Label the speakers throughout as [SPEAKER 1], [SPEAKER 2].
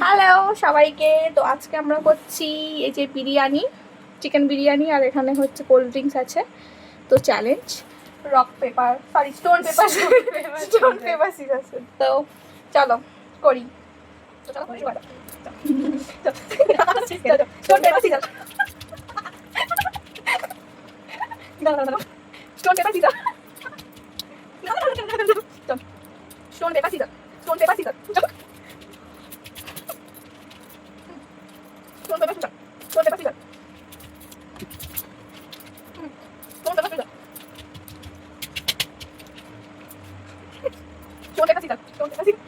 [SPEAKER 1] Hello সবাইকে। তো আজকে আমরা করছি এই যে বিরিয়ানি, চিকেন বিরিয়ানি, আর এখানে হচ্ছে কোল্ড ড্রিঙ্কস আছে। তো চ্যালেঞ্জ স্টোন পেপার সিজার্স। তো চলো করি। Stone paper scissor, stone paper scissor, stone paper scissor, stone paper scissor, stone paper scissor, stone paper scissor, stone paper scissor, stone paper scissor, stone paper scissor.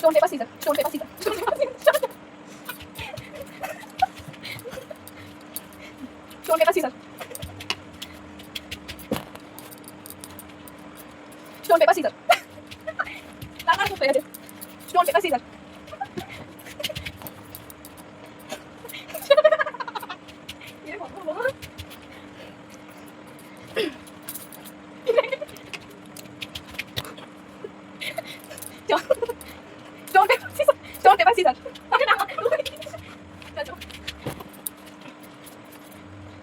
[SPEAKER 1] Stone paper scissors, stone paper scissors, stone paper scissors, stone paper scissors, stone paper scissors. Nana ko pwede. Stone paper scissors. Stone paper scissors, stone paper scissors.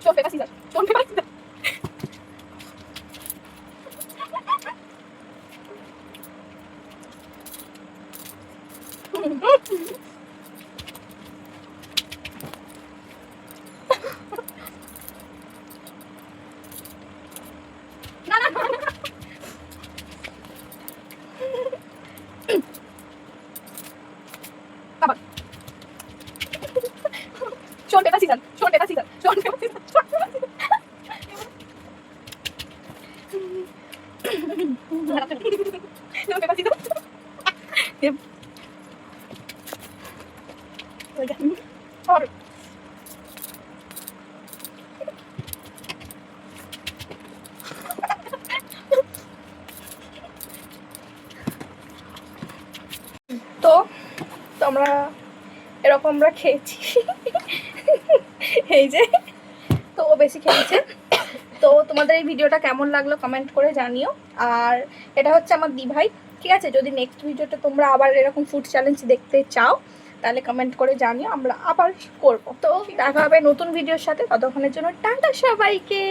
[SPEAKER 1] Stone paper scissors, stone paper scissors. Baba. Stone paper scissors, stone paper scissors, stone paper scissors, stone paper scissors. Stone paper scissors. Yep. Or তো তো আমরা এরকম আমরা খেয়েছি এই যে। তো ও বেশি খেয়েছে। তো তোমাদের এই ভিডিওটা কেমন লাগলো কমেন্ট করে জানিও। আর এটা হচ্ছে আমার দিভাই, ঠিক আছে? যদি নেক্সট ভিডিওটা তোমরা আবার এরকম ফুড চ্যালেঞ্জ দেখতে চাও তাহলে কমেন্ট করে জানিও, আমরা আবার করব। তো দেখা হবে নতুন ভিডিওর সাথে, ততক্ষণের জন্য টাটা সবাইকে।